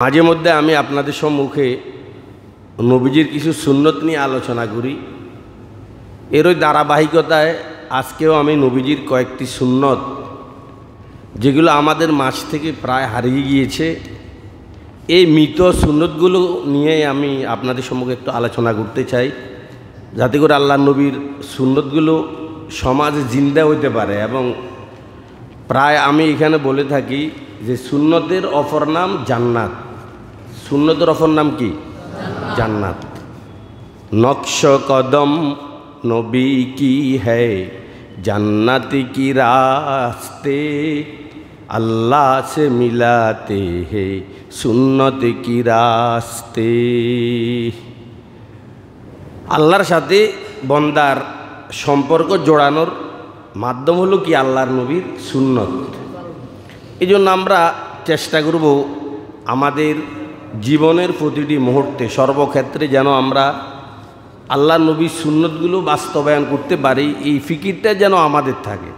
মাঝে মধ্যে আমি আপনাদের সম্মুখে নবীজির কিছু সুন্নত নিয়ে আলোচনা করি। এরই ধারাবাহিকতায় আজকেও আমি নবীজির কয়েকটি সুন্নত যেগুলো আমাদের মাঝ থেকে প্রায় হারিয়ে গিয়েছে, এই মৃত সুন্নতগুলো নিয়ে আমি আপনাদের সম্মুখে একটু আলোচনা করতে চাই, যাতে করে আল্লাহ নবীর সুন্নতগুলো সমাজে জিন্দা হইতে পারে। এবং প্রায় আমি এখানে বলে থাকি যে সুন্নতের অপর নাম জান্নাত। সুন্নতের অপর নাম কি? জান্নাত। নকশ কদম নবী কি হ্যায়, জান্নাত কি রাস্তে আল্লাহ সে মিলাতে হে, সুন্নত কি রাস্তে। আল্লাহর সাথে বন্দার সম্পর্ক জোড়ানোর মাধ্যম হলো কি? আল্লাহর নবীর সুন্নত। এই জন্য আমরা চেষ্টা করব আমাদের জীবনের প্রতিটি মুহূর্তে সর্বক্ষেত্রে যেন আমরা আল্লাহর নবীর সুন্নতগুলো বাস্তবায়ন করতে পারি, এই ফিকিরটা যেন আমাদের থাকে।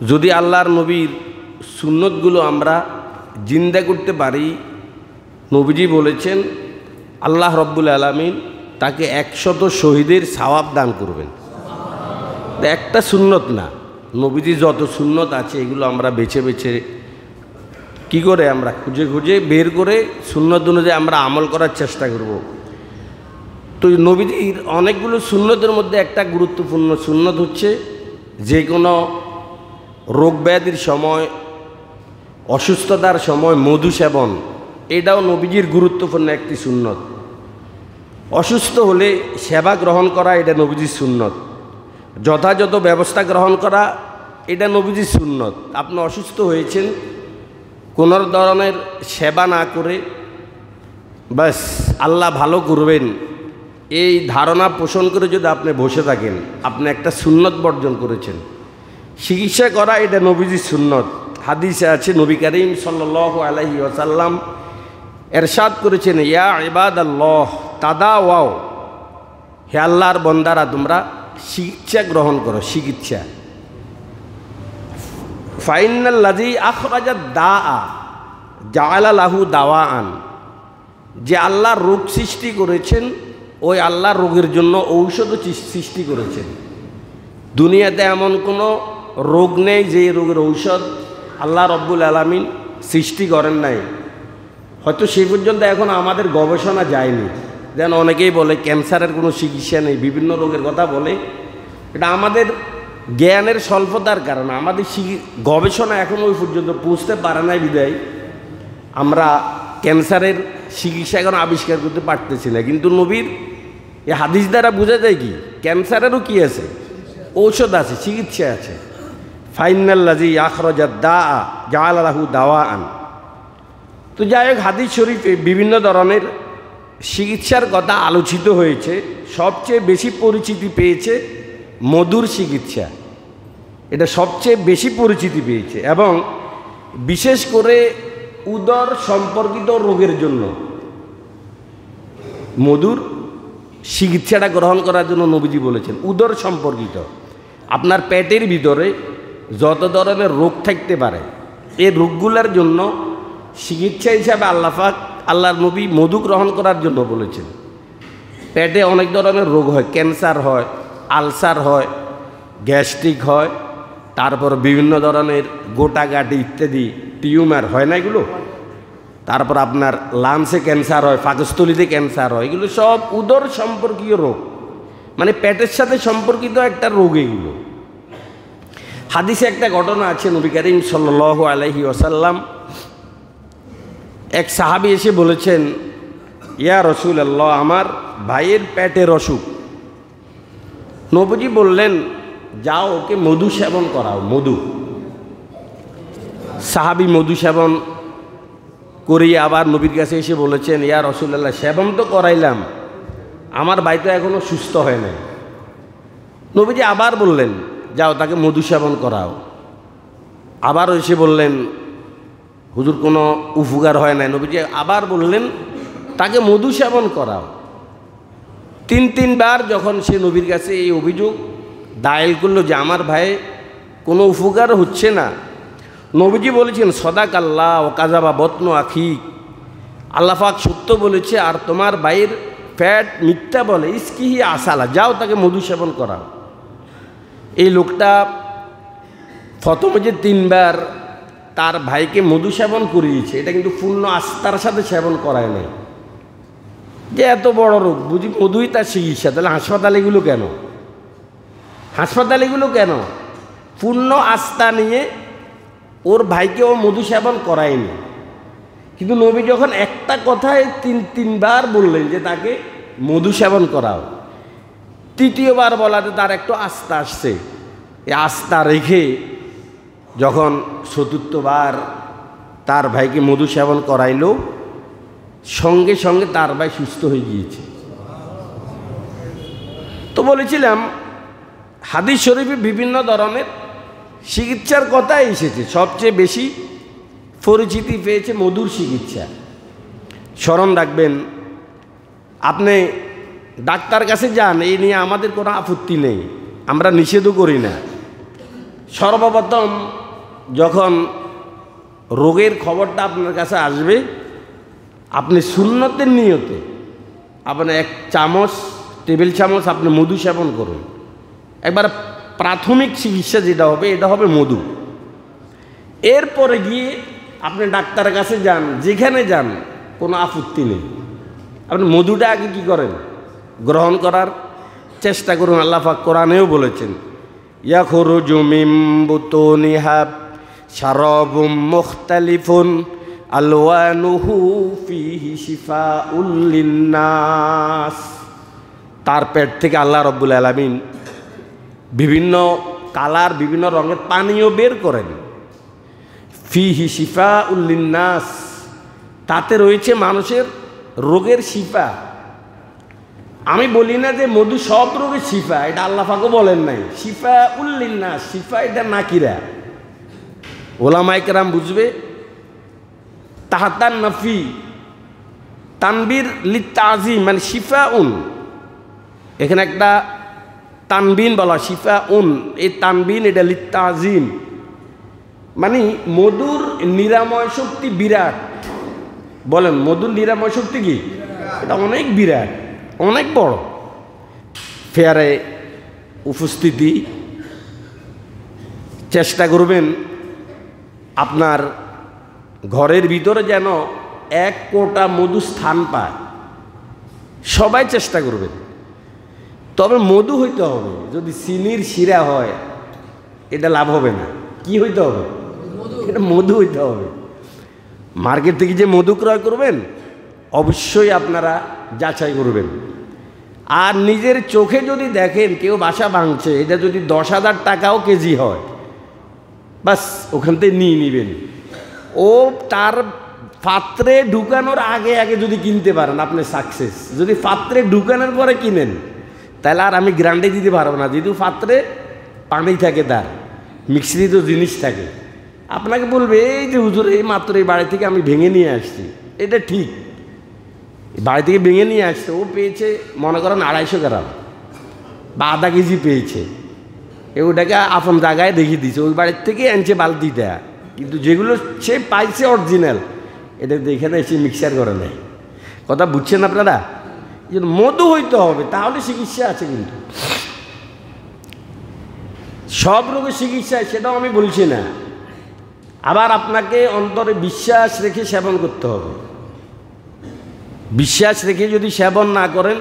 যদি আল্লাহর নবীর সুন্নতগুলো আমরা জিন্দা করতে পারি, নবীজি বলেছেন আল্লাহ রব্বুল আলামিন তাকে 100 শহীদের সওয়াব দান করবেন। একটা সুন্নত না, নবীজি যত সুন্নত আছে এগুলো আমরা বেছে বেছে কি করে আমরা খুঁজে খুঁজে বের করে সুন্নত অনুযায়ী আমরা আমল করার চেষ্টা করব। তো নবীজির অনেকগুলো সুন্নতের মধ্যে একটা গুরুত্বপূর্ণ সুন্নত হচ্ছে যে কোনো রোগ ব্যাধির সময়, অসুস্থতার সময় মধু সেবন। এটাও নবীজির গুরুত্বপূর্ণ একটি সুন্নত। অসুস্থ হলে সেবা গ্রহণ করা, এটা নবীজির সুন্নত। যথাযথ ব্যবস্থা গ্রহণ করা, এটা নবীজির সুন্নত। আপনি অসুস্থ হয়েছেন, কোনো ধরনের সেবা না করে বাস আল্লাহ ভালো করবেন এই ধারণা পোষণ করে যদি আপনি বসে থাকেন, আপনি একটা সুন্নত বর্জন করেছেন। চিকিৎসা করা, এটা নবীজির সুন্নত। হাদিসে আছে নবী করিম সাল্লাল্লাহু আলাইহি ওয়াসাল্লাম এরশাদ করেছেন, ইয়া ইবাদাল্লাহ তাদাওয়াও, হে আল্লাহর বন্দারা তোমরা চিকিৎসা গ্রহণ করো। চিকিৎসা ফাইনাল্লাযী আখরাজা দাআ জাআলা লাহু দাওয়াআন, যে আল্লাহ রোগ সৃষ্টি করেছেন ওই আল্লাহ রোগের জন্য ঔষধও সৃষ্টি করেছেন। দুনিয়াতে এমন কোনো রোগ নেই যে রোগের ঔষধ আল্লাহ রব্বুল আলামিন সৃষ্টি করেন নাই। হয়তো সেই পর্যন্ত এখন আমাদের গবেষণা যায়নি। যেন অনেকেই বলে ক্যান্সারের কোনো চিকিৎসা নেই, বিভিন্ন রোগের কথা বলে। এটা আমাদের জ্ঞানের স্বল্পতার কারণে, আমাদের গবেষণা এখন ওই পর্যন্ত পৌঁছতে পারে নাই বিধায় আমরা ক্যান্সারের চিকিৎসা এখন আবিষ্কার করতে পারতেছি না। কিন্তু নবীর এই হাদিস দ্বারা বোঝা যায় কি ক্যান্সারেরও কি আছে? ঔষধ আছে, চিকিৎসা আছে। ফাইনাল্লাযী আখরাজা দাআ জাআলা লাহু দাওয়াআন। তো যাই হোক, হাদিস শরীফে বিভিন্ন ধরনের চিকিৎসার কথা আলোচিত হয়েছে। সবচেয়ে বেশি পরিচিতি পেয়েছে মধুর চিকিৎসা, এটা সবচেয়ে বেশি পরিচিতি পেয়েছে। এবং বিশেষ করে উদর সম্পর্কিত রোগের জন্য মধুর চিকিৎসাটা গ্রহণ করার জন্য নবীজি বলেছেন। উদর সম্পর্কিত, আপনার পেটের ভিতরে যত ধরনের রোগ থাকতে পারে এই রোগগুলোর জন্য চিকিৎসা হিসাবে আল্লাহর নবী মধু গ্রহণ করার জন্য বলেছেন। পেটে অনেক ধরনের রোগ হয়, ক্যান্সার হয়, আলসার হয়, গ্যাস্ট্রিক হয়, তারপর বিভিন্ন ধরনের গোটাগাটি ইত্যাদি টিউমার হয় না এগুলো। তারপর আপনার লাংসে ক্যান্সার হয়, পাকস্থলীতে ক্যান্সার হয়, এগুলো সব উদর সম্পর্কীয় রোগ, মানে পেটের সাথে সম্পর্কিত একটা রোগ এগুলো। হাদিসে একটা ঘটনা আছে, নবী করিম সাল্লাল্লাহু আলাইহি ওয়াসাল্লাম এক সাহাবী এসে বলেছেন, ইয়া রাসূলুল্লাহ আমার ভাইয়ের পেটের অসুখ। নবীজি বললেন, যাও ওকে মধু সেবন করাও। মধু। সাহাবী মধু সেবন করিয়ে আবার নবীর কাছে এসে বলেছেন, ইয়া রাসূলুল্লাহ সেবন তো করাইলাম, আমার ভাই তো এখনো সুস্থ হয় নাই। নবীজি আবার বললেন, যাও তাকে মধু সেবন করাও। আবার এসে বললেন, হুজুর কোনো উপকার হয় নাই। নবীজি আবার বললেন, তাকে মধু সেবন করাও। 3-3বার যখন সে নবীর কাছে এই অভিযোগ দায়ের করলো যে আমার ভাই কোনো উপকার হচ্ছে না, নবীজি বলেছেন, সদাকাল্লাহ ও কাযাবা বতনু আখিক, আল্লাহ পাক সত্য বলেছে, আর তোমার ভাইয়ের ফ্যাট মিথ্যা বলে, ইসকিহি আসালা, যাও তাকে মধু সেবন করাও। এই লোকটা প্রথমে যে 3 বার তার ভাইকে মধু সেবন করিয়েছে, এটা কিন্তু পূর্ণ আস্থার সাথে সেবন করায় নাই। যে এত বড় রোগ, বুঝি মধুই তার চিকিৎসা, তাহলে হাসপাতালগুলো কেন? হাসপাতালগুলো কেন? পূর্ণ আস্থা নিয়ে ওর ভাইকে ও মধু সেবন করায়নি। কিন্তু নবী যখন একটা কথায় 3বার বললেন যে তাকে মধু সেবন করাও, 3য়বার বলাতে তার একটু আস্থা আসছে। এই আস্থা রেখে যখন 4র্থবার তার ভাইকে মধু সেবন করাইল, সঙ্গে সঙ্গে তার ভাই সুস্থ হয়ে গিয়েছে। তো বলেছিলাম হাদিস শরীফে বিভিন্ন ধরনের চিকিৎসার কথা এসেছে, সবচেয়ে বেশি পরিচিতি পেয়েছে মধুর চিকিৎসা। স্মরণ রাখবেন, আপনি ডাক্তার কাছে যান, এই নিয়ে আমাদের কোনো আপত্তি নেই, আমরা নিষেধও করি না। সর্বপ্রথম যখন রোগের খবরটা আপনার কাছে আসবে, আপনি সুন্নতের নিয়তে আপনি 1 চামচ, টেবিল চামচ আপনি মধু সেবন করুন। একবার প্রাথমিক চিকিৎসা যেটা হবে, এটা হবে মধু। এরপরে গিয়ে আপনি ডাক্তারের কাছে যান, যেখানে যান কোনো আপত্তি নেই, আপনি মধুটা আগে কী করেন, গ্রহণ করার চেষ্টা করুন। আল্লাহ পাক কোরআনেও বলেছেন, ইয়াখরুজু মিন বুতুনিহা শারাবুম মুখতালিফুন আলওয়ানুহু ফীহি শিফাউল লিন্নাস। তার পেট থেকে আল্লাহ রাব্বুল আলামিন বিভিন্ন কালার, বিভিন্ন রঙের পানীয় বের করেন। ফীহি শিফাউল লিন্নাস, তাতে রয়েছে মানুষের রোগের শিফা। আমি বলি না যে মধু সব রোগের শিফা, এটা আল্লাহ পাকও বলেন নাই। শিফাউল লিন্নাস, শিফা এটা নাকিরা, ওলামায়ে কেরাম বুঝবে। তাহাতান নাফি তানবীর লিতাজিম, মানে শিফাউন, এখানে একটা তানবিন বলা, শিফাউন, এই তানবিন এটা লিতাজিম, মানে মধুর নিরাময় শক্তি বিরাট। বলেন মধুর নিরাময় শক্তি কি? এটা অনেক বিরাট, অনেক বড়। ফেয়ারে উপস্থিতি চেষ্টা করবেন আপনার ঘরের ভিতরে যেন 1 কোটা মধু স্থান পায়, সবাই চেষ্টা করবেন। তবে মধু হইতে হবে, যদি চিনির শিরা হয় এটা লাভ হবে না। কি হইতে হবে? এটা মধু হইতে হবে। মার্কেট থেকে যে মধু ক্রয় করবেন অবশ্যই আপনারা যাচাই করবেন। আর নিজের চোখে যদি দেখেন কেউ বাসা ভাঙছে, এটা যদি 10,000 টাকাও কেজি হয়, বাস ওখান থেকে নিয়ে নেবেন। ও তার পাত্রে ঢুকানোর আগে আগে যদি কিনতে পারেন আপনি সাকসেস। যদি পাত্রে ঢুকানোর পরে কিনেন তাহলে আর আমি গ্যারান্টি দিতে পারবো না, যেহেতু পাত্রে পানি থাকে, তার মিশ্রিত জিনিস থাকে। আপনাকে বলবে এই যে হুজুর এই মাত্র এই বাড়ি থেকে আমি ভেঙে নিয়ে আসছি, এটা ঠিক, বাড়ি থেকে ভেঙে নিয়ে আসছে। ও পেয়েছে মনে করেন 250 গ্রাম বা আধা কেজি পেয়েছে, ওটাকে আপন জায়গায় দেখিয়ে দিচ্ছে, ওই বাড়ির থেকে আনছে বালতিটা। কিন্তু যেগুলো সে পাইছে অরিজিনাল, এটা এখানে এসে মিক্সার করে নেয়। কথা বুঝছেন আপনারা? মধু হইতে হবে, তাহলে চিকিৎসা আছে। কিন্তু সব রোগের চিকিৎসা সেটাও আমি বলছি না। আবার আপনাকে অন্তরে বিশ্বাস রেখে সেবন করতে হবে। বিশ্বাস রেখে যদি সেবন না করেন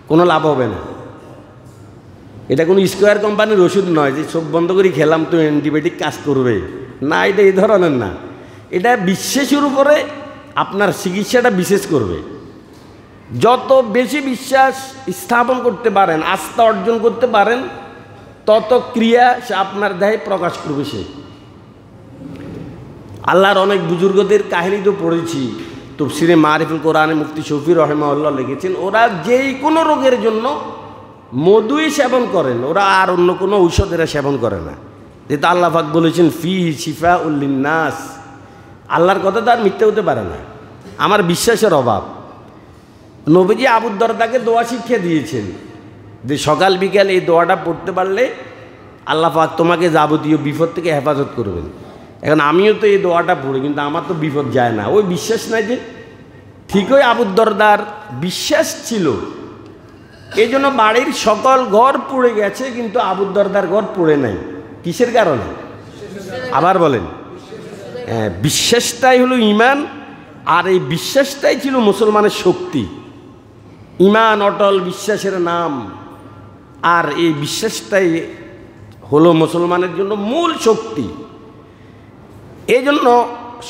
কোনো লাভ হবে না। এটা কোনো স্কোয়ার কোম্পানির ওষুধ নয় যে চোখ বন্ধ করে খেলাম তো অ্যান্টিবায়োটিক কাজ করবে না, এটা এই ধরনের না। এটা বিশ্বাসের উপরে আপনার চিকিৎসাটা বিশেষ করবে। যত বেশি বিশ্বাস স্থাপন করতে পারেন, আস্থা অর্জন করতে পারেন, তত ক্রিয়া সে আপনার দেহে প্রকাশ করবে। সে আল্লাহর অনেক বুজুর্গদের কাহিনী তো পড়েছি, তাফসীরে মারিফুল কোরআনে মুফতি শফি রাহিমাহুল্লাহ লিখেছেন, ওরা যেই কোনো রোগের জন্য মধুই সেবন করেন, ওরা আর অন্য কোনো ঔষধেরা সেবন করে না। যেহেতু আল্লাহ পাক বলেছেন ফীহি শিফাউল লিন্নাস, আল্লাহর কথা তো আর মিথ্যে হতে পারে না। আমার বিশ্বাসের অভাব। নবীজি আবু দারদাকে দোয়া শিক্ষা দিয়েছেন যে সকাল বিকাল এই দোয়াটা পড়তে পারলে আল্লাহ পাক তোমাকে যাবতীয় বিপদ থেকে হেফাজত করবেন। এখন আমিও তো এই দোয়াটা পড়ি, কিন্তু আমার তো বিপদ যায় না। ওই বিশ্বাস নাই যে ঠিকই আবু দরদার বিশ্বাস ছিল, এই জন্য বাড়ির সকল ঘর পুড়ে গেছে, কিন্তু আবু দরদার ঘর পুড়ে নাই। কিসের কারণে? আবার বলেন। বিশ্বাসটাই হলো ইমান, আর এই বিশ্বাসটাই ছিল মুসলমানের শক্তি। ইমান অটল বিশ্বাসের নাম, আর এই বিশ্বাসটাই হলো মুসলমানের জন্য মূল শক্তি। এই জন্য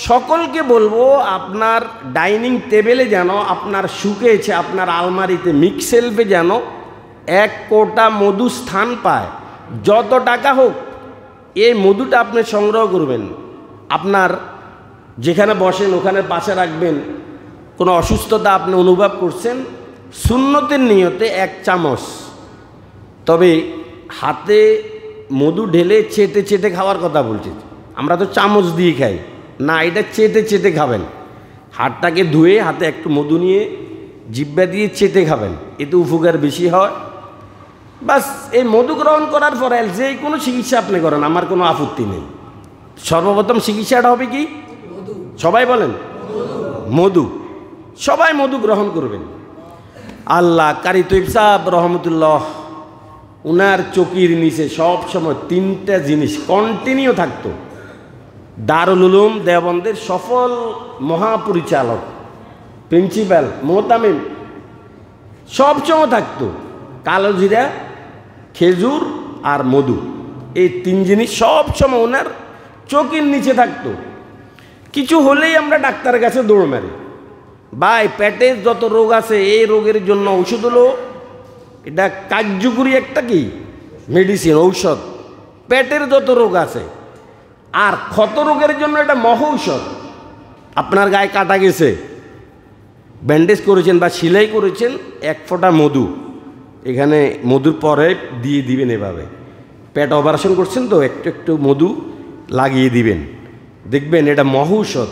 সকলকে বলবো, আপনার ডাইনিং টেবিলে যেন, আপনার শুকেছে আপনার আলমারিতে, মিক্সেলফে যেন 1 কোটা মধু স্থান পায়। যত টাকা হোক এই মধুটা আপনি সংগ্রহ করবেন, আপনার যেখানে বসেন ওখানে পাশে রাখবেন। কোনো অসুস্থতা আপনি অনুভব করছেন, সুন্নতের নিয়তে 1 চামচ, তবে হাতে মধু ঢেলে চেটে চেটে খাওয়ার কথা বলছি। আমরা তো চামচ দিয়ে খাই না, এটা চেটে চেটে খাবেন। হাতটাকে ধুয়ে হাতে একটু মধু নিয়ে জিহ্বা দিয়ে চেটে খাবেন, এতে উপকার বেশি হয়। বাস এই মধু গ্রহণ করার পরে যে কোনো চিকিৎসা আপনি করেন, আমার কোনো আপত্তি নেই। সর্বপ্রথম চিকিৎসাটা হবে কি? সবাই বলেন মধু। সবাই মধু গ্রহণ করবেন। আল্লাহ কারি তৈব সাহেব রহমতুল্লাহ, উনার চকির নিচে সব সময় 3টা জিনিস কন্টিনিউ থাকতো। দারুল উলুম দেওবন্দের সফল মহাপরিচালক, প্রিন্সিপাল মোহতামিম, সবসময় থাকতো কালো জিরা, খেজুর আর মধু। এই 3 জিনিস সবসময় ওনার চোখের নিচে থাকতো। কিছু হলেই আমরা ডাক্তারের কাছে দৌড় মারি। ভাই পেটের যত রোগ আছে, এই রোগের জন্য ওষুধ হলো, এটা কার্যকরী একটা কি মেডিসিন, ঔষধ। পেটের যত রোগ আছে, আর ক্ষত রোগের জন্য এটা মহৌষধ। আপনার গায়ে কাটা গেছে, ব্যান্ডেজ করেছেন বা সেলাই করেছেন, 1 ফোঁটা মধু এখানে মধুর পরে দিয়ে দিবেন। এভাবে পেট অপারেশন করছেন তো, একটু একটু মধু লাগিয়ে দিবেন, দেখবেন এটা মহৌষধ।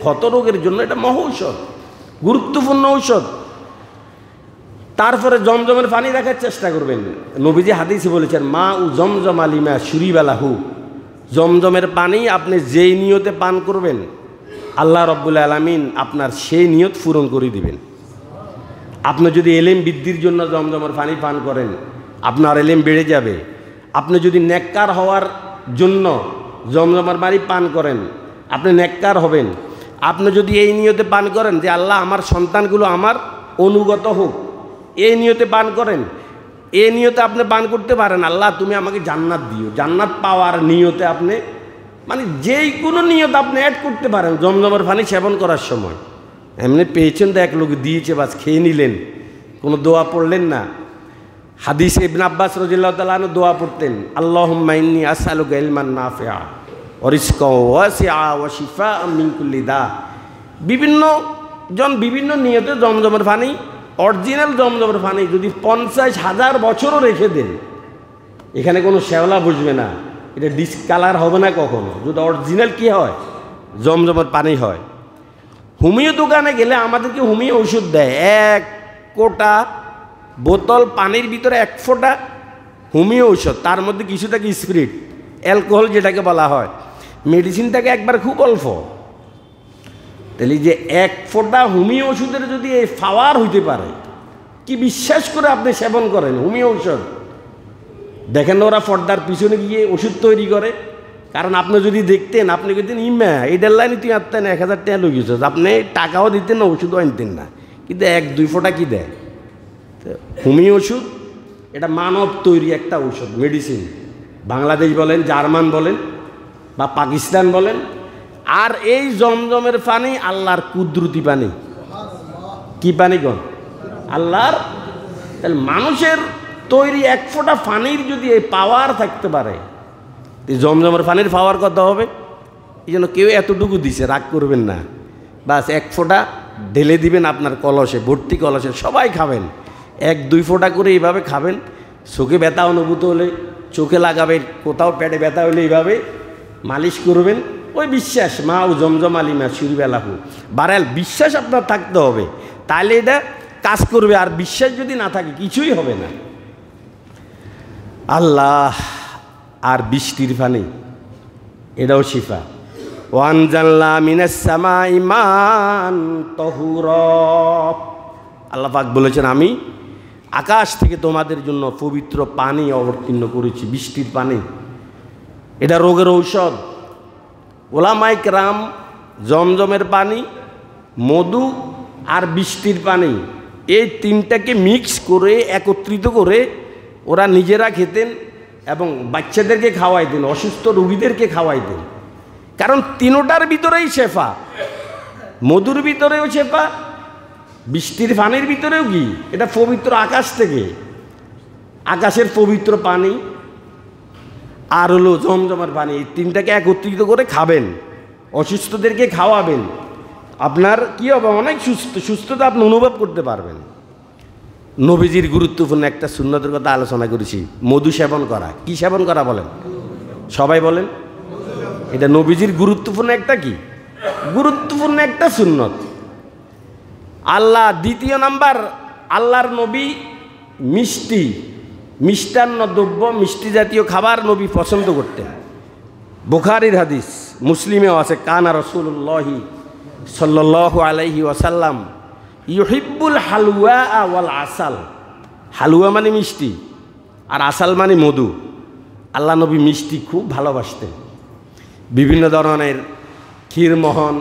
ক্ষত রোগের জন্য এটা মহৌষধ, গুরুত্বপূর্ণ ঔষধ। তারপরে জমজমের পানি রাখার চেষ্টা করবেন। নবীজি হাদিসে বলেছেন, মা উ জমজম আলিমা সুরিবালাহু, জমজমের পানি আপনি যেই নিয়তে পান করবেন, আল্লাহ রব্বুল আলামিন আপনার সেই নিয়ত পূরণ করে দিবেন। আপনি যদি এলেম বৃদ্ধির জন্য জমজমের পানি পান করেন, আপনার এলেম বেড়ে যাবে। আপনি যদি নেককার হওয়ার জন্য জমজমের পানি পান করেন, আপনি নেককার হবেন। আপনি যদি এই নিয়তে পান করেন যে আল্লাহ আমার সন্তানগুলো আমার অনুগত হোক, এই নিয়তে পান করেন, এই নিয়তে আপনি পান করতে পারেন, আল্লাহ তুমি আমাকে জান্নাত দিও, জান্নাত পাওয়ার নিয়তে আপনি, মানে যেই কোনো নিয়ত আপনি অ্যাড করতে পারেন জমজমের পানি সেবন করার সময়। এমনি পেয়েছেন তো, এক লোক দিয়েছে, বাস খেয়ে নিলেন, কোনো দোয়া পড়লেন না। হাদিসে ইবনে আব্বাস রাদিয়াল্লাহু তাআলা আনহু দোয়া পড়তেন, আল্লাহুম্মা ইন্নী আসআলুকা ইলমান নাফিআ ওয়া রিজকান ওয়াসিআ ওয়া শিফাআন মিন কুল্লি দা। বিভিন্ন জন বিভিন্ন নিয়তে জমজমের পানি, অরিজিনাল জমজমের পানি যদি 50,000 বছরও রেখে দেন, এখানে কোনো শ্যাওলা বসবে না, এটা ডিসকালার হবে না কখনো, যদি অরিজিনাল কি হয় জমজমের পানি হয়। হোমিও দোকানে গেলে আমাদেরকে হোমিও ওষুধ দেয়, 1 কোটা বোতল পানির ভিতরে 1 ফোঁটা হোমিও ঔষধ, তার মধ্যে কিছু থাকে স্পিরিট, অ্যালকোহল যেটাকে বলা হয়। মেডিসিন থাকে একবার খুব অল্প। তাহলে যে 1 ফোঁটা হোমিও ওষুধের যদি এই পাওয়ার হইতে পারে, কি বিশ্বাস করে আপনি সেবন করেন হোমিও ঔষধ? দেখেন ওরা পর্দার পিছনে গিয়ে ওষুধ তৈরি করে। কারণ আপনি যদি দেখতেন, আপনি বলতেন ইমা এইটার লাইনে তুই আনতেন 1000 টাকা লই গেছ, আপনি টাকাও দিতেন না, ওষুধও আনতেন না, কিন্তু 1-2 ফোঁটা কি দেয় হোমিও ওষুধ। এটা মানব তৈরি একটা ঔষধ, মেডিসিন। বাংলাদেশ বলেন, জার্মান বলেন বা পাকিস্তান বলেন। আর এই জমজমের পানি আল্লাহর কুদরতি পানি। কি পানি গণ? আল্লাহর। তাহলে মানুষের তৈরি 1 ফোঁটা পানির যদি এই পাওয়ার থাকতে পারে, জমজমের পানির পাওয়ার কত হবে? এই জন্য কেউ এতটুকু দিছে, রাগ করবেন না। বাস 1 ফোঁটা ঢেলে দিবেন আপনার কলসে, ভর্তি কলসে, সবাই খাবেন। 1-2 ফোঁটা করে এইভাবে খাবেন। চোখে ব্যথা অনুভূত হলে চোখে লাগাবেন, কোথাও পেটে ব্যথা হলে এইভাবে মালিশ করবেন। ওই বিশ্বাস, মা ও জমজম আলিমা সুরিবালাহু, বারাল বিশ্বাস আপনার থাকতে হবে, তাহলে এটা কাজ করবে। আর বিশ্বাস যদি না থাকে কিছুই হবে না। আল্লাহ। আর বৃষ্টির পানি, এটাও শিফা। ওয়ানজালনা মিনাস সামাই মান তাহুরা। আল্লাহ পাক বলেছেন, আমি আকাশ থেকে তোমাদের জন্য পবিত্র পানি অবতীর্ণ করেছি, বৃষ্টির পানি। এটা রোগের ঔষধ। ওলামায়ে কেরাম জমজমের পানি, মধু আর বৃষ্টির পানি, এই তিনটাকে মিক্স করে একত্রিত করে ওরা নিজেরা খেতেন এবং বাচ্চাদেরকে খাওয়াইতেন, অসুস্থ রোগীদেরকে খাওয়াইতেন। কারণ তিনোটার ভিতরেই শেফা, মধুর ভিতরেও শেফা, বৃষ্টির পানির ভিতরেও কি, এটা পবিত্র আকাশ থেকে, আকাশের পবিত্র পানি আর হলো জমজমের পানি, এই তিনটাকে একত্রিত করে খাবেন, অসুস্থদেরকে খাওয়াবেন, আপনার কি হবে, অনেক সুস্থতা আপনি অনুভব করতে পারবেন। নবীজির গুরুত্বপূর্ণ একটা সুন্নতের কথা আলোচনা করেছি, মধু সেবন করা। কি সেবন করা বলেন, সবাই বলেন। এটা নবীজির গুরুত্বপূর্ণ একটা কি, গুরুত্বপূর্ণ একটা সুন্নত। আল্লাহ দ্বিতীয় নাম্বার, আল্লাহর নবী মিষ্টি, মিষ্টান্ন দ্রব্য, মিষ্টি জাতীয় খাবার নবী পছন্দ করতেন। বুখারীর হাদিস, মুসলিমেও আছে, কানা রাসূলুল্লাহি সাল্লাল্লাহু আলাইহি ওয়াসাল্লাম ইউহিব্বুল হালওয়া ওয়াল আসাল। হালুয়া মানে মিষ্টি আর আসাল মানে মধু। আল্লাহ নবী মিষ্টি খুব ভালোবাসতেন। বিভিন্ন ধরনের ক্ষীরমোহন,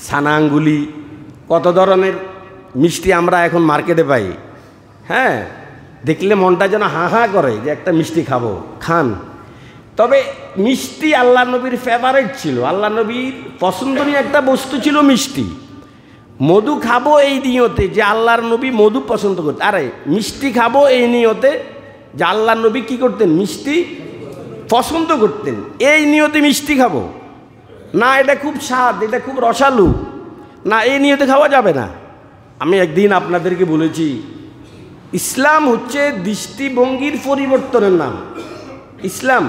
ছানাঙ্গুলি, কত ধরনের মিষ্টি আমরা এখন মার্কেটে পাই। হ্যাঁ, দেখলে মনটা যেন হা হা করে যে একটা মিষ্টি খাবো, খান। তবে মিষ্টি আল্লাহ নবীর ফেভারিট ছিল, আল্লাহ নবীর পছন্দনীয় একটা বস্তু ছিল মিষ্টি। মধু খাবো এই নিয়তে যে আল্লাহর নবী মধু পছন্দ করতেন, আরে মিষ্টি খাবো এই নিয়তে যে আল্লাহর নবী কী করতেন, মিষ্টি পছন্দ করতেন। এই নিয়তে মিষ্টি খাবো না, এটা খুব স্বাদ, এটা খুব রসালু, না, এই নিয়তে খাওয়া যাবে না। আমি একদিন আপনাদেরকে বলেছি, ইসলাম হচ্ছে দৃষ্টিভঙ্গির পরিবর্তনের নাম। ইসলাম,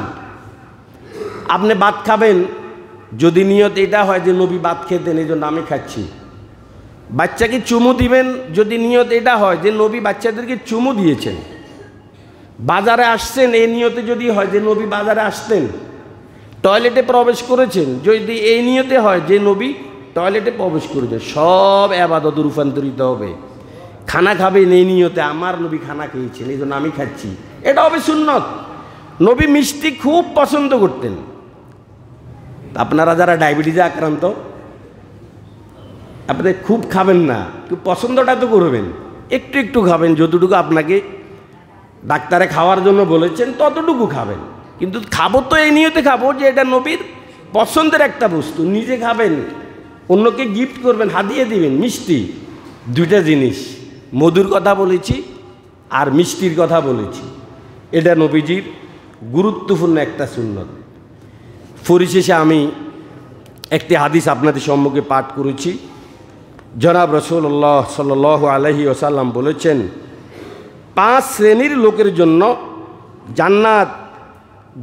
আপনি ভাত খাবেন, যদি নিয়ত এটা হয় যে নবী ভাত খেতেন এই জন্য আমি খাচ্ছি। বাচ্চাকে চুমু দিবেন, যদি নিয়ত এটা হয় যে নবী বাচ্চাদেরকে চুমু দিয়েছেন। বাজারে আসছেন, এই নিয়তে যদি হয় যে নবী বাজারে আসতেন। টয়লেটে প্রবেশ করেছেন, যদি এই নিয়তে হয় যে নবী টয়লেটে প্রবেশ করেছেন, সব ইবাদতে রূপান্তরিত হবে। খানা খাবেন এই নিয়তে আমার নবী খানা খেয়েছেন এই জন্য আমি খাচ্ছি, এটা হবে সুন্নত। নবী মিষ্টি খুব পছন্দ করতেন। আপনারা যারা ডায়াবেটিসে আক্রান্ত, আপনি খুব খাবেন না, খুব পছন্দটা তো করবেন, একটু একটু খাবেন, যতটুকু আপনাকে ডাক্তারে খাওয়ার জন্য বলেছেন ততটুকু খাবেন। কিন্তু খাবো তো এই নিয়তে খাবো যে এটা নবীর পছন্দের একটা বস্তু, নিজে খাবেন, অন্যকে গিফট করবেন, হাদিয়ে দিবেন। মিষ্টি দুইটা জিনিস, মধুর কথা বলেছি আর মিষ্টির কথা বলেছি, এটা নবীজির গুরুত্বপূর্ণ একটা সুন্নত। পরিশেষে আমি একটি হাদিস আপনাদের সম্মুখে পাঠ করেছি। জনাব রাসূলুল্লাহ সাল্লাল্লাহু আলাইহি ওয়াসাল্লাম বলেছেন, 5 শ্রেণীর লোকের জন্য জান্নাত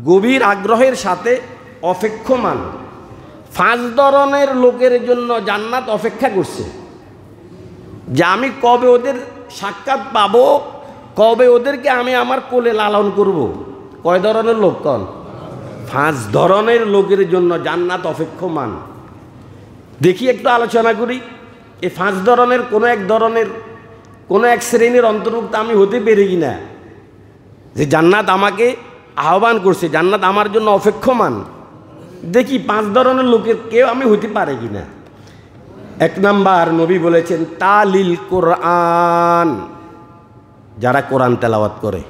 গভীর আগ্রহের সাথে অপেক্ষমান। 5 ধরনের লোকের জন্য জান্নাত অপেক্ষা করছে যে আমি কবে ওদের সাক্ষাৎ পাবো, কবে ওদেরকে আমি আমার কোলে লালন করব। কয় ধরনের লোক? কন 5 ধরনের লোকের জন্য জান্নাত অপেক্ষমান। দেখি একটু আলোচনা করি, এই 5 ধরনের কোনো এক শ্রেণীর অন্তর্ভুক্ত আমি হতে পেরে কিনা, যে জান্নাত আমাকে আহ্বান করছে, জান্নাত আমার জন্য অপেক্ষমান। দেখি 5 ধরনের লোকের কেউ আমি হতে পারে কিনা। 1 নাম্বার, নবী বলেছেন তালিল কোরআন, যারা কোরআন তেলাওয়াত করে।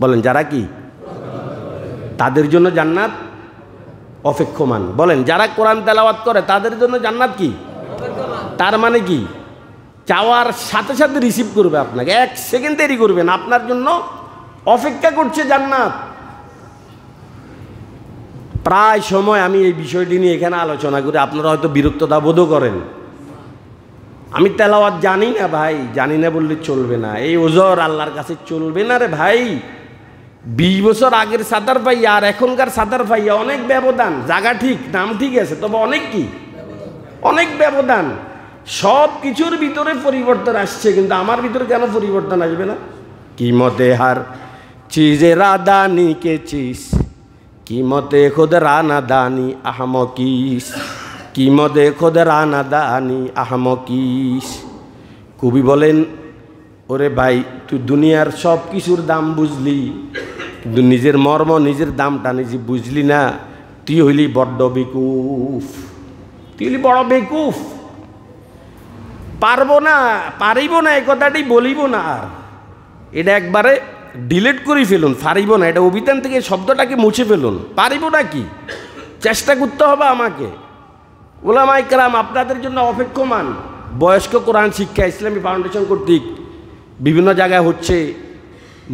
বলেন যারা কি, তাদের জন্য জান্নাত অপেক্ষমান। বলেন যারা কোরআন তেলাওয়াত করে তাদের জন্য জান্নাত কি, তার মানে কি, চাওয়ার সাথে সাথে রিসিভ করবে আপনাকে, 1 সেকেন্ড দেরি করবেন, আপনার জন্য অপেক্ষা করছে জান্নাত। প্রায় সময় আমি এই বিষয়টি নিয়ে এখানে আলোচনা করি, আপনারা হয়তো বিরক্ততা বোধও করেন। আমি তেলাওয়াত জানি না ভাই, জানি না বললে চলবে না, এই ওজর আল্লাহর কাছে চলবে না রে ভাই। 20 বছর আগের সাঁতার পাইয়া আর এখনকার সাঁতার পাইয়া অনেক ব্যবধান। জায়গা ঠিক, নাম ঠিক আছে, তবে অনেক কি, অনেক ব্যবধান। সব কিছুর ভিতরে পরিবর্তন আসছে, কিন্তু আমার ভিতরে কেন পরিবর্তন আসবে না? কিমতে হার চিজে রাদানি কে চিজ, কিমতে খোদ রানা দানি আহমকিস, কিমতে খোদ রানা দানি আহমকিস। কবি বলেন, ওরে ভাই তুই দুনিয়ার সব কিছুর দাম বুঝলি, কিন্তু নিজের মর্ম নিজের দামটা নিজে বুঝলি না। তুই হইলি বড্ড বেকুফ, তুই হইলি বড় বেকুফ। পারবো না, পারিব না, এই কথাটি বলিব না। আর এটা একবারে ডিলিট করে ফেলুন, পারিব না, এটা অভিধান থেকে শব্দটাকে মুছে ফেলুন। পারিব না কি, চেষ্টা করতে হবে আমাকে। ওলামায়ে কেরাম আপনাদের জন্য অপেক্ষমান। বয়স্ক কোরআন শিক্ষা ইসলামী ফাউন্ডেশন কর্তৃক বিভিন্ন জায়গায় হচ্ছে।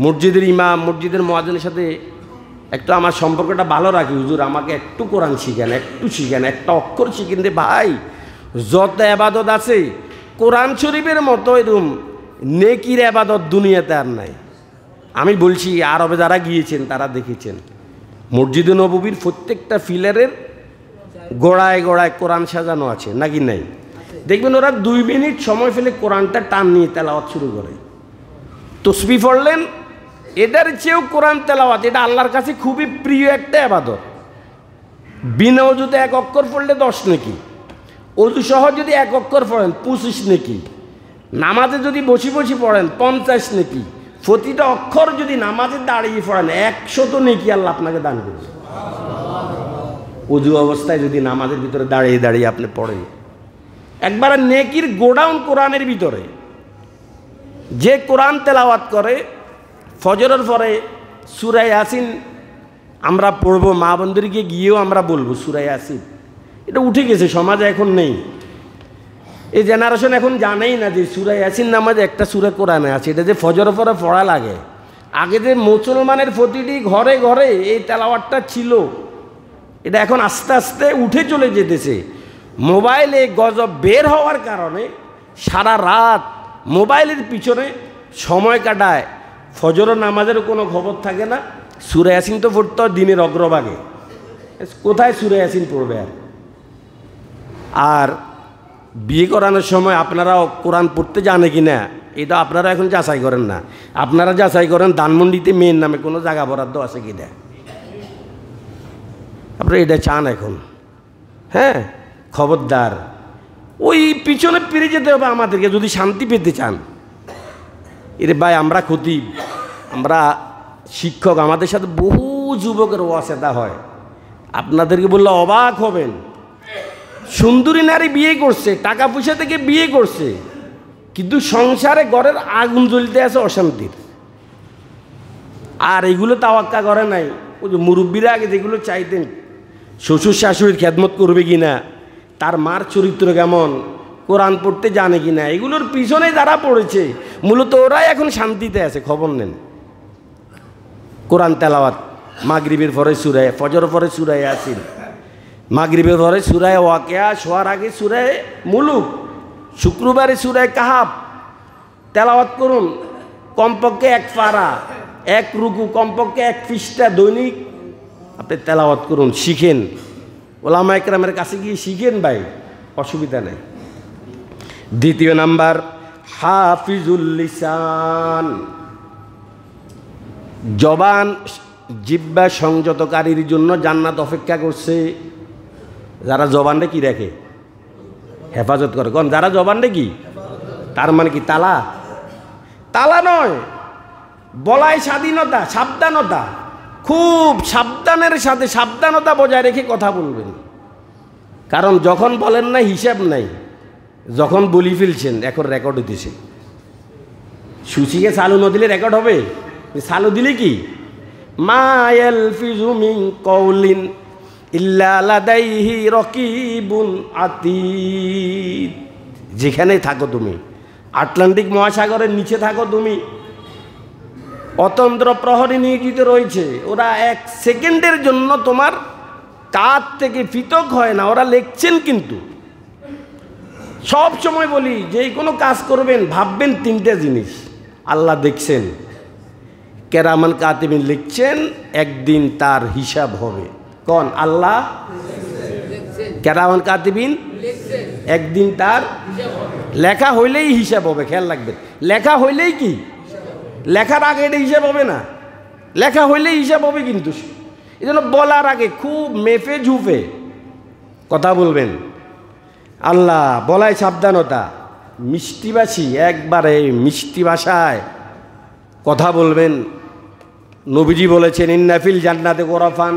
মসজিদের ইমাম, মসজিদের মুয়াজ্জিনের সাথে একটু আমার সম্পর্কটা ভালো রাখি। হুজুর আমাকে একটু কোরআন শিখেন, একটু শিখেন, একটা অক্ষর শিখেন দে ভাই। যত আবাদত আছে কোরআন শরীফের মতো এরকম নেকির আবাদত দুনিয়াতে আর নাই। আমি বলছি, আরবে যারা গিয়েছেন তারা দেখেছেন মসজিদে নববীর প্রত্যেকটা ফিলারের গোড়ায় গোড়ায় কোরআন সাজানো আছে নাকি নাই? দেখবেন ওরা 2 মিনিট সময় ফেলে কোরআনটা টান নিয়ে তেলাওয়াত শুরু করে। তসবিহ পড়লেন, এটার চেয়েও কোরআন তেলাওয়াত, এটা আল্লাহর কাছে খুবই প্রিয় একটা ইবাদত। বিনা ওযুতে 1 অক্ষর পড়লে 10 নেকি, ওযু সহ যদি 1 অক্ষর পড়েন 25 নেকি, নামাজে যদি বসে বসে পড়েন 50 নেকি, প্রতিটা অক্ষর যদি নামাজে দাঁড়িয়ে পড়েন 100 নেকি আল্লাহ আপনাকে দান করবে। ওযু অবস্থায় যদি নামাজের ভিতরে দাঁড়িয়ে দাঁড়িয়ে আপনি পড়েন, একবারে নেকির গোডাউন কোরআনের ভিতরে। যে কোরআন তেলাওয়াত করে, ফজরের পরে সূরা ইয়াসিন আমরা পড়বো, মা বোনদেরকে গিয়েও আমরা বলবো সূরা ইয়াসিন। এটা উঠে গেছে, সমাজে এখন নেই। এই জেনারেশন এখন জানেই না যে সূরা ইয়াসিন নামাজে একটা সূরা কোরআনে আছে, এটা যে ফজরের পরে পড়া লাগে। আগে যে মুসলমানের প্রতিটি ঘরে ঘরে এই তেলাওয়াতটা ছিল, এটা এখন আস্তে আস্তে উঠে চলে যেতেছে। মোবাইলে গজব বের হওয়ার কারণে সারা রাত মোবাইলের পিছনে সময় কাটায়, ফজরের নামাজের কোনো খবর থাকে না। সূরা ইয়াসিন তো পড়তে হয় দিনের অগ্রভাগে, কোথায় সূরা ইয়াসিন পড়বে? আর বিয়ে করানোর সময় আপনারাও কোরআন পড়তে জানে কি না এটা আপনারা এখন যাচাই করেন না। আপনারা যাচাই করেন ধানমন্ডিতে মেয়ের নামে কোনো জায়গা বরাদ্দ আছে কি না। আপনারা এটা চান এখন? হ্যাঁ, খবরদার, ওই পিছনে ফিরে যেতে হবে আমাদেরকে যদি শান্তি পেতে চান। এরে ভাই, আমরা খতিব, আমরা শিক্ষক, আমাদের সাথে বহু যুবকের ওয়াসেতা হয়। আপনাদেরকে বললে অবাক হবেন, সুন্দরী নারী বিয়ে করছে, টাকা পয়সা থেকে বিয়ে করছে, কিন্তু সংসারে ঘরের আগুন জ্বলতে আছে অশান্তির। আর এগুলো তাওয়াক্কা করে নাই। ওই যে মুরব্বীরা আগে যেগুলো চাইতেন, শ্বশুর শাশুড়ির খেদমত করবে কি না, তার মার চরিত্র কেমন, কোরআন পড়তে জানে কি না, এগুলোর পিছনে যারা পড়েছে মূলত ওরাই এখন শান্তিতে আছে। খবর নেন, কোরআন তেলাওয়াত মাগরিবের পরে সূরা, ফজরের পরে সূরা ইয়াসিন, মাগরিবের পরে সূরা ওয়াকিয়া, শোয়ার আগে সূরা মুলুক, শুক্রবারে সূরা কাহাফ তেলাওয়াত করুন। কমপক্ষে 1 পারা, 1 রুকু, কমপক্ষে 1 পৃষ্ঠা দৈনিক আপনি তেলাওয়াত করুন, শিখেন। ওলামায়ে কেরামের কাছে গিয়ে শিখেন ভাই, অসুবিধা নেই। দ্বিতীয় নাম্বার, হাফিজুল লিসান, জবান জিহ্বা সংযতকারীর জন্য জান্নাত অপেক্ষা করছে। যারা জবানটা কি রাখে, হেফাজত করে। কোন যারা জবানটা কি, তার মানে কি তালা? তালা নয়, বলাই স্বাধীনতা, সাবধানতা। খুব সাবধানের সাথে সাবধানতা বজায় রেখে কথা বলবেন। কারণ যখন বলেন না হিসাব নাই, যখন বলি ফেলছেন এখন রেকর্ড হতেছে। সুচিকে চালু না দিলে রেকর্ড হবে? চালু দিলে কি, মা ইয়ালফিজু মিন কওলিন ইল্লা লাদাইহি রাকিবুন আতীদ। যেখানেই থাকো তুমি, আটলান্টিক মহাসাগরের নিচে থাকো তুমি, অতন্ত্র প্রহরী নিয়োজিত রয়েছে। ওরা 1 সেকেন্ডের জন্য তোমার কাজ থেকে পৃথক হয় না, ওরা লিখছেন। কিন্তু সব সময় বলি, যেই কোনো কাজ করবেন ভাববেন 3টে জিনিস। আল্লাহ দেখছেন, কেরামান কাতিবিন লিখছেন, একদিন তার হিসাব হবে। কোন আল্লাহ? কেরামান কাতিবিন একদিন তার লেখা হইলেই হিসাব হবে। খেয়াল রাখবেন, লেখা হইলেই কি, লেখার আগে এটা হিসাব হবে না, লেখা হইলেই হিসাব হবে। কিন্তু এই জন্য বলার আগে খুব মেফে ঝুফে কথা বলবেন। আল্লাহ বলায় সাবধানতা, মিষ্টিভাষী একবারে মিষ্টি ভাষায় কথা বলবেন। নবীজি বলেছেন ইন্নাফিল জান্নাতে গোরাফান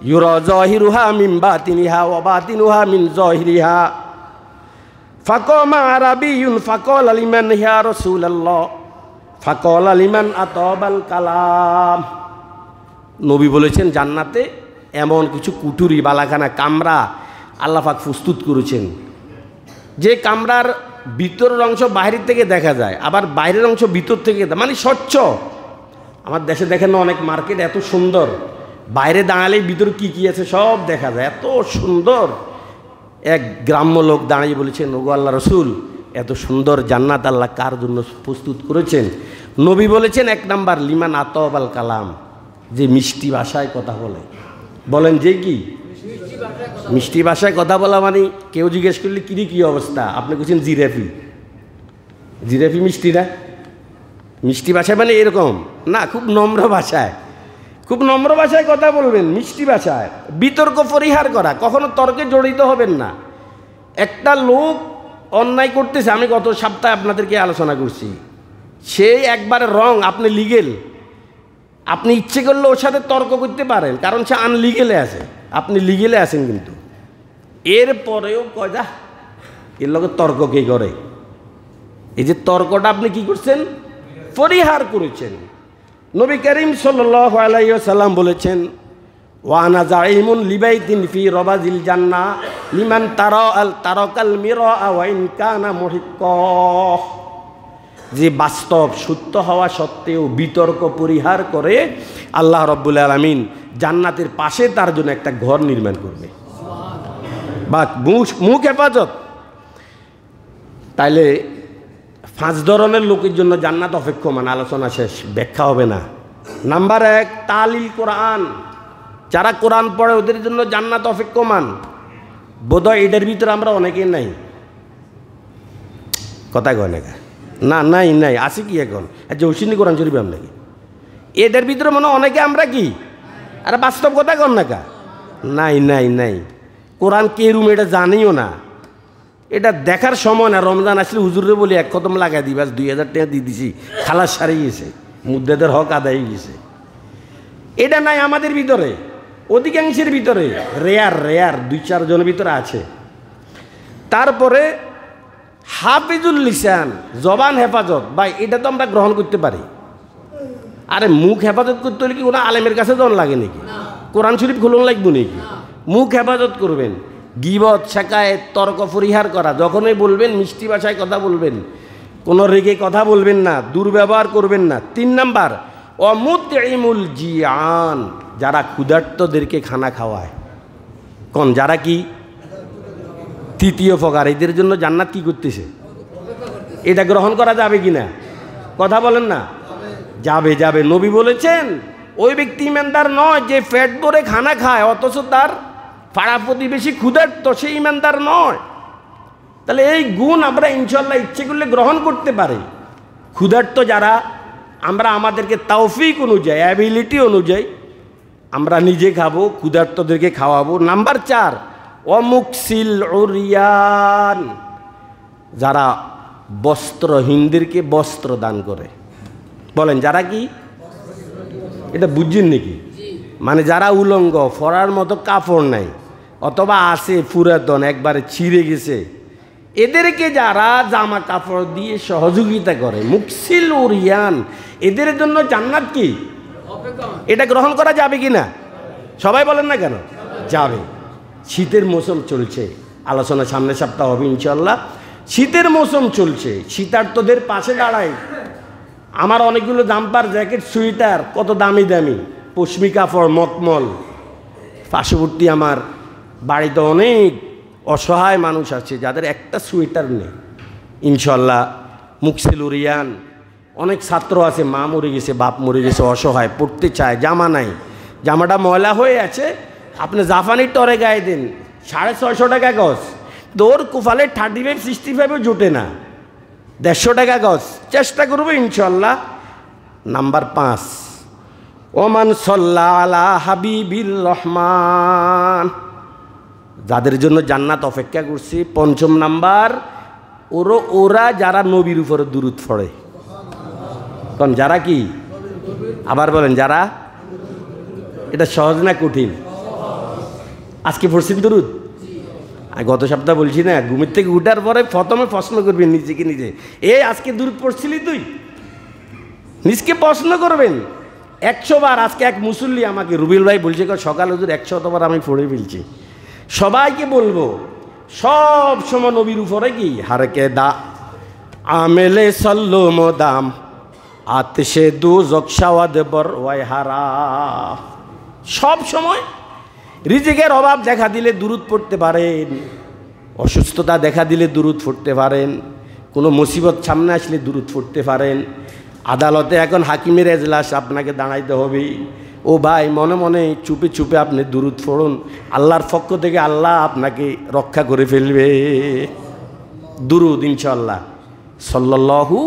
ইউরা জাহিরুহা মিন বাতিনিহা ওয়া বাতিনুহা মিন জাহিরিহা ফাকামা আরাবিয়ুন ফাকাল লিমান ইয়া রাসূলুল্লাহ ফাকাল লিমান আতাবাল কালাম। নবী বলেছেন জান্নাতে এমন কিছু কুটুরি বালাখানা কামরা আল্লাহ পাক প্রস্তুত করেছেন, যে কামরার ভিতরের অংশ বাইরের থেকে দেখা যায়, আবার বাইরের অংশ ভিতর থেকে, মানে স্বচ্ছ। আমার দেশে দেখেন না অনেক মার্কেট এত সুন্দর, বাইরে দাঁড়ালেই ভিতরে কি কি আছে সব দেখা যায়, এত সুন্দর। এক গ্রাম্য লোক দাঁড়িয়ে বলেছেন, ওগো আল্লাহ রসুল, এত সুন্দর জান্নাত আল্লাহ কার জন্য প্রস্তুত করেছেন? নবী বলেছেন এক নাম্বার লিমান আতাবাল কালাম, যে মিষ্টি ভাষায় কথা বলে। বলেন যে কি মিষ্টি ভাষায় কথা বলা মানে কেউ জিজ্ঞেস করলে কিরি কি অবস্থা, আপনি বলছেন জিরাফি। জিরাফি মিষ্টি না? মিষ্টি ভাষায় মানে এরকম না, খুব নম্র ভাষায়, খুব নম্র ভাষায় কথা বলবেন, মিষ্টি ভাষায়। বিতর্ক পরিহার করা, কখনো তর্কে জড়িত হবেন না। একটা লোক অন্যায় করতেছে, আমি গত সপ্তাহে আপনাদেরকে আলোচনা করছি, সে একবারে রং, আপনি লিগেল, আপনি ইচ্ছে করলে ওর সাথে তর্ক করতে পারেন, কারণ সে আনলিগেলে আছে, আপনি লিগেলে আছেন। কিন্তু এরপরেও কয়টা এর লোক তর্ক কে করে? এই যে তর্কটা আপনি কি করছেন? পরিহার করেছেন। নবী করিম সাল্লাল্লাহু আলাইহি ওয়াসাল্লাম বলেছেন ওয়ানা জাইমুন লিবাইতিন ফি রাবাজিল জান্নাহ লিমান তারাকাল মিরা ওয়া ইন কানা মুহিক্কা। যে বাস্তব সত্য হওয়া সত্ত্বেও বিতর্ক পরিহার করে আল্লাহ রাব্বুল আলামিন জান্নাতের পাশে তার জন্য একটা ঘর নির্মাণ করবে। বা মুখ হেফাজত। তাইলে 5 ধরনের লোকের জন্য জান্নাত অপেক্ষমান, আলোচনা শেষ, ব্যাখ্যা হবে না। নাম্বার 1 তালিল কোরআন, যারা কোরআন পড়ে ওদের জন্য জান্নাত অপেক্ষমান। বোধহয় এটার ভিতরে আমরা অনেকেই নাই, কথা কয় না, নাই নাই আছে কি এখন? আচ্ছা হুসিনী কোরআন শরীফ আপনাকে এদের ভিতরে মনে অনেকে আমরা কি, আরে বাস্তব কথা কন না কা, নাই নাই নাই। কোরআন কে রুম এটা জানিও না, এটা দেখার সময় না। রমজান আসলে হুজুরে বলি এক কদম লাগাই দিই, বাস 2000 টাকা দিয়ে দিছি, খালাস সারিয়ে গেছে, মুদ্দাদের হক আদায় গেছে। এটা নাই আমাদের ভিতরে, অধিকাংশের ভিতরে রেয়ার 2-4 জনের ভিতরে আছে। তারপরে হাফিজুল লিসান, জবান হেফাজত, ভাই এটা তো আমরা গ্রহণ করতে পারি। আরে মুখ হেফাজত করতে হলে কি কোনো আলেমের কাছে জন লাগে নাকি? কোরআন শরীফ খুলন লাগবে নাকি? মুখ হেফাজত করবেন, গীবত শেখায় তর্ক পরিহার করা, যখনই বলবেন মিষ্টি ভাষায় কথা বলবেন, কোনো রেগে কথা বলবেন না, দুর্ব্যবহার করবেন না। 3 নাম্বার অমুতঈমুল জিয়ান, যারা ক্ষুধার্তদেরকে খানা খাওয়ায়। কোন যারা কি? তৃতীয় প্রকার, এদের জন্য জান্নাত কি করতেছে? এটা গ্রহণ করা যাবে কিনা? কথা বলেন না। যাবে। নবী বলেছেন ওই ব্যক্তি ইমানদার নয় যে পেট ভরে খানা খায় অথচ তার পাড়া প্রতিবেশী ক্ষুধার্ত, সে ইমানদার নয়। তাহলে এই গুণ আমরা ইনশাল্লাহ ইচ্ছে করলে গ্রহণ করতে পারি। ক্ষুধার্ত যারা, আমরা আমাদেরকে তৌফিক অনুযায়ী, অ্যাবিলিটি অনুযায়ী আমরা নিজে খাবো, ক্ষুধার্তদেরকে খাওয়াবো। নাম্বার 4 অমুকসিল উরিয়ান, যারা বস্ত্রহীনদেরকে বস্ত্র দান করে। বলেন যারা কি? এটা বুঝছেন নাকি? মানে যারা উলঙ্গ, ফরার মতো কাপড় নাই, অথবা আছে পুরাতন একবারে ছিঁড়ে গেছে, এদেরকে যারা জামা কাপড় দিয়ে সহযোগিতা করে, মুকসিল উরিয়ান, এদের জন্য জান্নাত কি? এটা গ্রহণ করা যাবে কি না? সবাই বলেন না কেন? যাবে। শীতের মৌসুম চলছে, আলোচনা সামনের সপ্তাহ হবে ইনশাল্লাহ। শীতের মৌসুম চলছে, শীতার্তদের পাশে দাঁড়াই। আমার অনেকগুলো জাম্পার, জ্যাকেট, সোয়েটার, কত দামি দামি পশমি কাপড়, মকমল। পার্শ্ববর্তী আমার বাড়িতে অনেক অসহায় মানুষ আছে যাদের একটা সোয়েটার নেই। ইনশাল্লাহ মুকসিল উরিয়ান, অনেক ছাত্র আছে, মা মরে গেছে, বাপ মরে গেছে, অসহায়, পড়তে চায়, জামা নাই, জামাটা ময়লা হয়ে আছে, আপনি জাপানি টরে গায়ে দেন, 650 টাকা গজ, দৌড় কুফালে 35-65 জোটে না, 150 টাকা গজ। চেষ্টা করবো ইনশাল্লাহ। নাম্বার 5 ওমান সাল্লা আলা হাবিবির রহমান, যাদের জন্য জান্নাত অপেক্ষা করছে। ৫ম নাম্বার, ওরা যারা নবীর উপরে দুরূদ পড়ে। কারণ যারা কি, আবার বলেন যারা, এটা সহজ না কঠিন? আজকে পড়ছেন দুরূদ? গত সপ্তাহ বলছি না, ঘুমের থেকে উঠার পরে প্রথমে প্রশ্ন করবেন নিজেকে নিজে, আজকে দুরূদ পড়ছিলি তুই? নিজকে প্রশ্ন করবেন ১০০ বার। আজকে এক মুসল্লি আমাকে, রুবিল ভাই বলছে সকাল হুজুর ১০০বার আমি পড়ে ফেলছি। সবাইকে বলবো সব সময় নবীর উপরে কি হারকে দা আমেলে সল্লো মোদাম আতশে দু জকসাওয়াদ বর ওয়াই হারা। সব সময় রিজিকের অভাব দেখা দিলে দুরূদ পড়তে পারেন, অসুস্থতা দেখা দিলে দুরূদ পড়তে পারেন, কোনো মুসিবত সামনে আসলে দুরূদ পড়তে পারেন। আদালতে এখন হাকিমের এজলাস, আপনাকে দাঁড়াইতে হবে। ও ভাই, মনে মনে চুপে চুপে আপনি দুরূদ পড়ুন, আল্লাহর পক্ষ থেকে আল্লাহ আপনাকে রক্ষা করে ফেলবে। দুরূদ ইনশাআল্লাহ সাল্লাল্লাহু,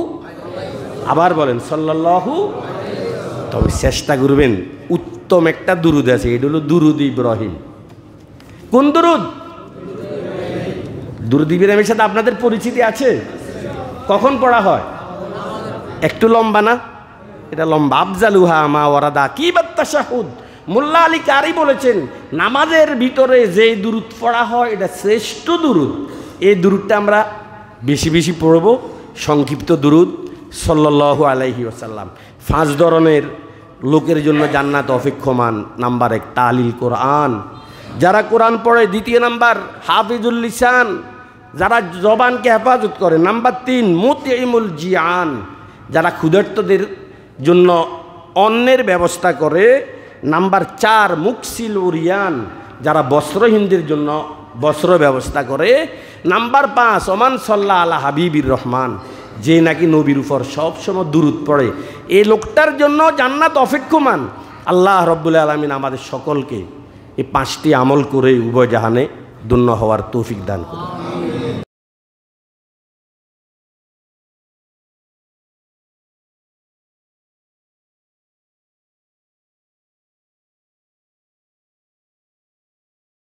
আবার বলেন সাল্লাল্লাহু। তবে চেষ্টা করবেন, উত্তম একটা দুরূদ আছে, এটা হলো দুরূদ ইব্রাহিম। কোন দুরূদ? দুরূদ ইব্রাহিমের সাথে আপনাদের পরিচিতি আছে? কখন পড়া হয়? একটু লম্বা না? এটা লম্বা। আফজালুহা মা ওয়ারাদা কি বাত্তাশাহুদ। মোল্লা আলী কারি বলেছেন, নামাজের ভিতরে যে দুরূদ পড়া হয় এটা শ্রেষ্ঠ দুরূদ। এই দুরূদটা আমরা বেশি বেশি পড়ব। সংক্ষিপ্ত দুরূদ সাল্লাল্লাহু আলাইহি ওয়াসাল্লাম। 5 ধরনের লোকের জন্য জান্নাত অপেক্ষমান। নাম্বার 1, তালিল কোরআন, যারা কোরআন পড়ে। 2 নাম্বার, হাফিজুল লিসান, যারা জবানকে হেফাজত করে। নাম্বার 3, মুতিইমুল জিয়ান, যারা ক্ষুধার্তদের জন্য অন্নের ব্যবস্থা করে। নাম্বার 4, মুকসিল উরিয়ান, যারা বস্ত্রহীনদের জন্য বস্ত্র ব্যবস্থা করে। নাম্বার 5, ওমান সাল্লা আলা হাবিবির রহমান, যে নাকি নবীর উপর সবসময় দুরূদ পড়ে। এই লোকটার জন্য জান্নাত অপেক্ষমান। আল্লাহ রব্বুল আলামিন আমাদের সকলকে এই 5টি আমল করে উভয় জাহানে ধন্য হওয়ার তৌফিক দান করুন।